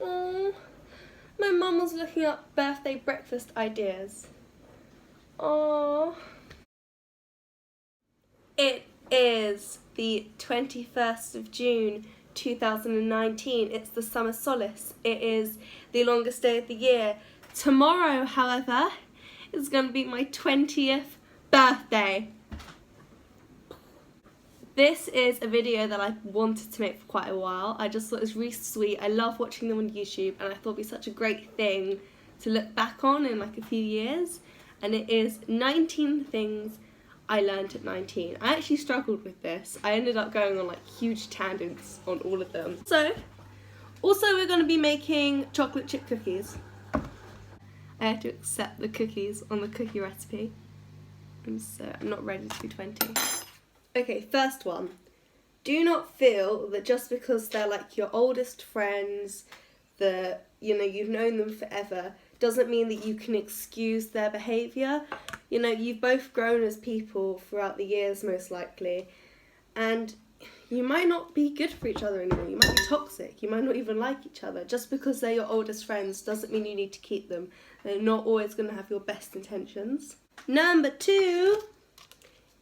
Oh, my mum was looking up birthday breakfast ideas. Oh. It is the 21st of June 2019. It's the summer solace. It is the longest day of the year. Tomorrow, however, is going to be my 20th birthday. This is a video that I wanted to make for quite a while. I just thought it was really sweet. I love watching them on YouTube, and I thought it'd be such a great thing to look back on in like a few years. And it is 19 things I learned at 19. I actually struggled with this. I ended up going on like huge tangents on all of them. So, also we're going to be making chocolate chip cookies. I had to accept the cookies on the cookie recipe. I'm not ready to be 20. Okay, first one. Do not feel that just because they're like your oldest friends, that you've known them forever, doesn't mean that you can excuse their behaviour. You've both grown as people throughout the years, most likely, and you might not be good for each other anymore. You might be toxic. You might not even like each other. Just because they're your oldest friends doesn't mean you need to keep them. They're not always going to have your best intentions. Number 2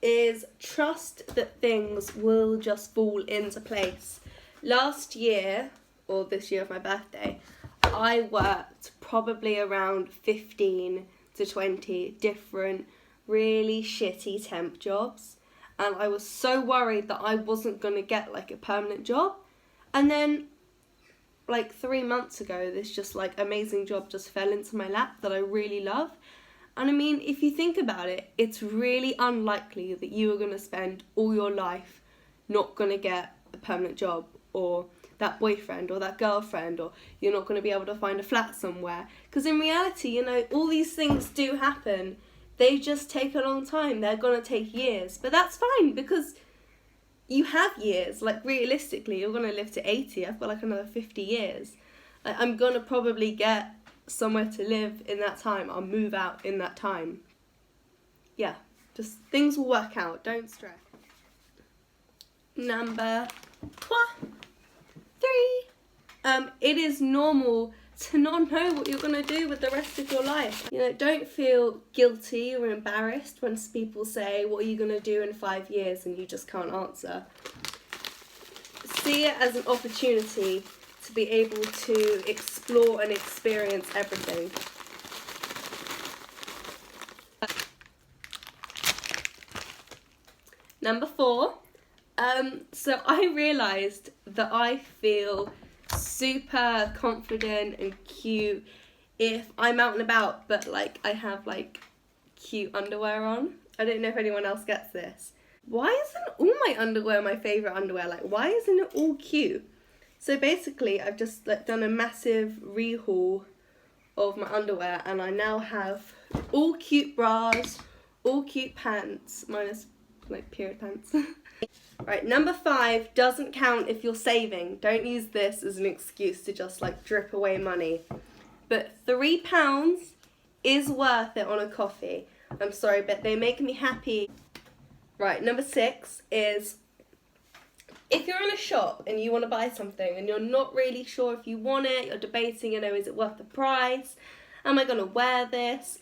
is trust that things will just fall into place. Last year, or this year of my birthday, I worked probably around 15 to 20 different really shitty temp jobs, and I was so worried that I wasn't going to get like a permanent job. And then like 3 months ago, this just like amazing job just fell into my lap that I really love. And I mean, if you think about it, it's really unlikely that you are going to spend all your life not going to get a permanent job, or that boyfriend or that girlfriend, or you're not going to be able to find a flat somewhere. Because in reality, all these things do happen. They just take a long time. They're going to take years. But that's fine, because you have years. Like, realistically, you're going to live to 80. I've got like another 50 years. I'm going to probably get somewhere to live in that time. I'll move out in that time. Yeah, just things will work out. Don't stress. Number 3. It is normal to not know what you're going to do with the rest of your life. Don't feel guilty or embarrassed when people say, what are you going to do in 5 years, and you just can't answer. See it as an opportunity to be able to explore and experience everything. Number 4. So I realised that I feel super confident and cute if I'm out and about, but like I have like cute underwear on. I don't know if anyone else gets this. Why isn't all my underwear my favourite underwear? Like, why isn't it all cute? So basically, I've just like done a massive rehaul of my underwear, and I now have all cute bras, all cute pants, minus like period pants. Right, number 5 doesn't count if you're saving. Don't use this as an excuse to just like drip away money. But £3 is worth it on a coffee. I'm sorry, but they make me happy. Right, number 6 is, if you're in a shop and you want to buy something and you're not really sure if you want it, you're debating, is it worth the price? Am I going to wear this?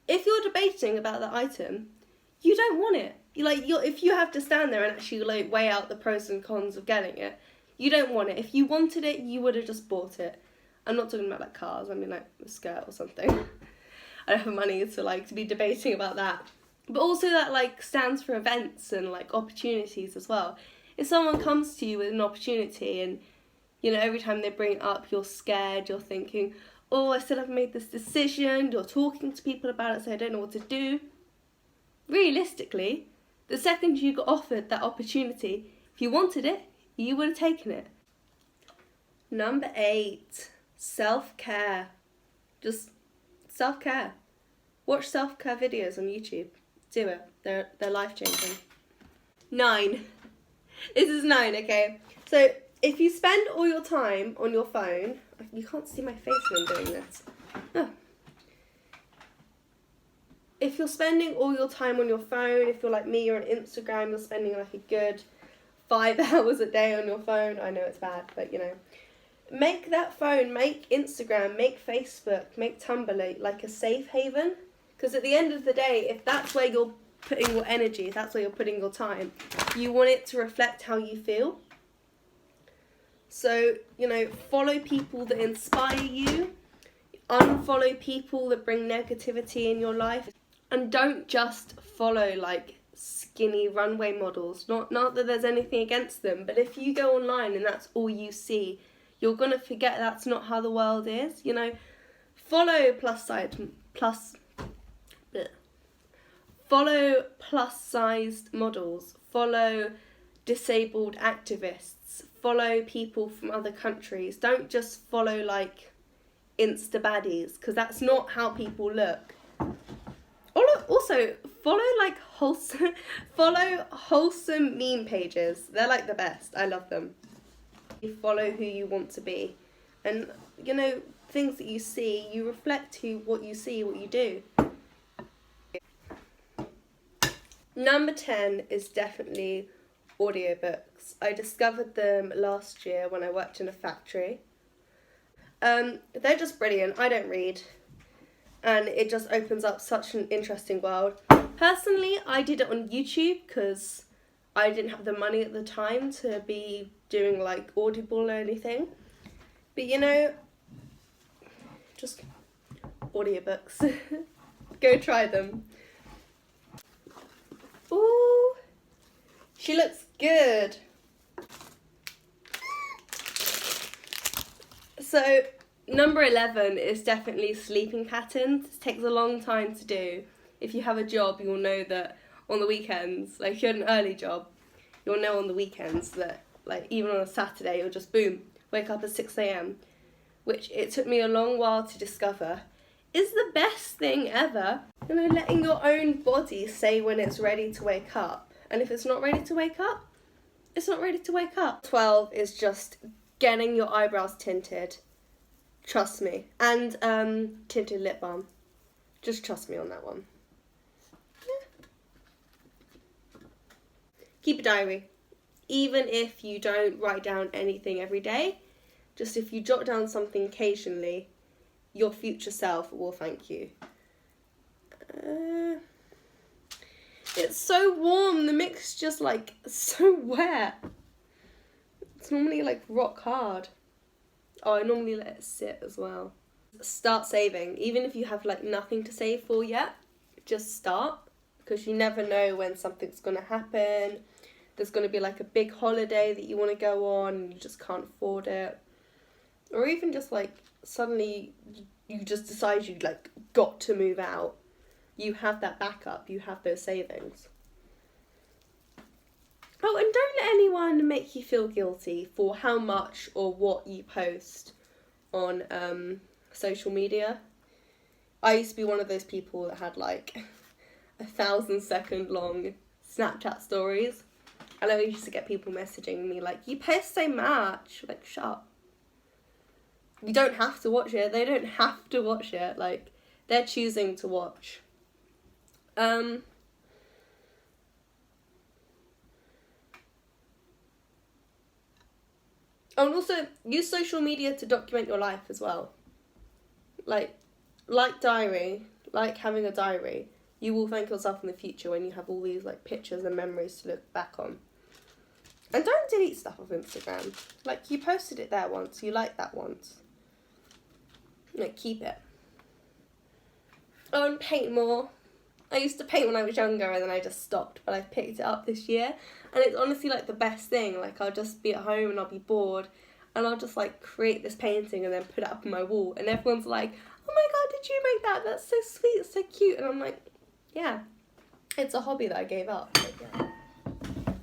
If you're debating about that item, you don't want it. If you have to stand there and actually like weigh out the pros and cons of getting it, you don't want it. If you wanted it, you would have just bought it. I'm not talking about like cars. I mean like a skirt or something. I don't have money to be debating about that. But also that like stands for events and like opportunities as well. If someone comes to you with an opportunity and every time they bring it up, you're scared, you're thinking, oh, I still haven't made this decision, you're talking to people about it, so I don't know what to do. Realistically, the second you got offered that opportunity, if you wanted it, you would have taken it. Number 8, self-care. Just self-care. Watch self-care videos on YouTube. Do it. They're life-changing. 9. This is 9, okay? So, if you spend all your time on your phone... You can't see my face when I'm doing this. Oh. If you're spending all your time on your phone, if you're like me, you're on Instagram, you're spending like a good 5 hours a day on your phone. I know it's bad, but Make that phone, make Instagram, make Facebook, make Tumblr like a safe haven. Because at the end of the day, if that's where you're putting your energy, if that's where you're putting your time, you want it to reflect how you feel. So, you know, follow people that inspire you, unfollow people that bring negativity in your life, and don't just follow like skinny runway models. Not that there's anything against them, but if you go online and that's all you see, you're gonna forget that's not how the world is. You know, follow plus-sized models, follow disabled activists, follow people from other countries. Don't just follow like Insta baddies, because that's not how people look. Also, follow like wholesome meme pages. They're like the best. I love them. You follow who you want to be, and you know, things that you see, you reflect what you see, what you do. Number 10 is definitely audiobooks. I discovered them last year when I worked in a factory. They're just brilliant. I don't read, and it just opens up such an interesting world. Personally, I did it on YouTube because I didn't have the money at the time to be doing like Audible or anything. But you know, just audiobooks. Go try them. Ooh, she looks good. So, number 11 is definitely sleeping patterns. It takes a long time to do. If you have a job, you'll know that on the weekends, like if you had an early job, you'll know on the weekends that like even on a Saturday, you'll just boom, wake up at 6 a.m, which it took me a long while to discover is the best thing ever. You know, letting your own body say when it's ready to wake up. And if it's not ready to wake up, it's not ready to wake up. 12 is just getting your eyebrows tinted. Trust me. And tinted lip balm. Just trust me on that one. Yeah. Keep a diary. Even if you don't write down anything every day, just if you jot down something occasionally, your future self will thank you. It's so warm. The mix is just like so wet. It's normally like rock hard. Oh, I normally let it sit as well. Start saving. Even if you have like nothing to save for yet, just start, because you never know when something's going to happen. There's going to be like a big holiday that you want to go on and you just can't afford it. Or even just like suddenly you just decide you like got to move out. You have that backup, you have those savings. Oh, and don't let anyone make you feel guilty for how much or what you post on social media. I used to be one of those people that had like 1,000-second long Snapchat stories. And I used to get people messaging me like, you post so much. Like, shut up. You don't have to watch it. They don't have to watch it. Like, they're choosing to watch. And also, use social media to document your life as well. Like diary, like having a diary. You will thank yourself in the future when you have all these like pictures and memories to look back on. And don't delete stuff off Instagram. Like, you posted it there once, you liked that once. Like, keep it. Oh, and paint more. I used to paint when I was younger and then I just stopped, but I picked it up this year. And it's honestly like the best thing. Like, I'll just be at home and I'll be bored and I'll just like create this painting and then put it up on my wall. And everyone's like, oh my god, did you make that? That's so sweet, it's so cute. And I'm like, yeah, it's a hobby that I gave up. But yeah.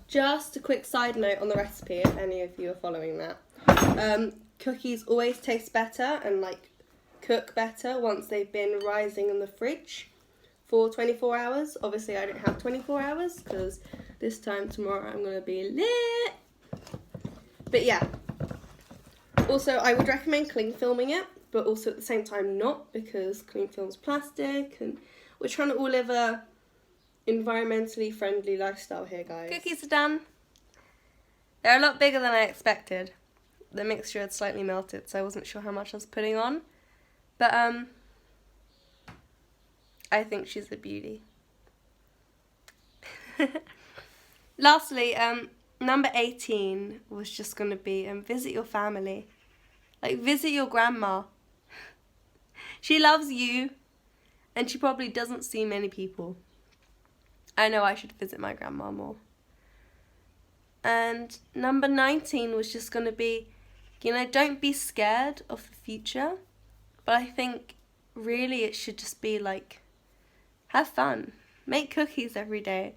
Just a quick side note on the recipe, if any of you are following that. Cookies always taste better and like cook better once they've been rising in the fridge for 24 hours. Obviously I don't have 24 hours because this time tomorrow I'm going to be lit. But yeah. Also, I would recommend cling filming it, but also at the same time not, because cling film's plastic and we're trying to all live a environmentally friendly lifestyle here, guys. Cookies are done. They're a lot bigger than I expected. the mixture had slightly melted, so I wasn't sure how much I was putting on. But I think she's a beauty. Lastly, number 18 was just going to be visit your family. Like, visit your grandma. She loves you, and she probably doesn't see many people. I know I should visit my grandma more. And number 19 was just going to be, don't be scared of the future. But I think really it should just be like, have fun. Make cookies every day.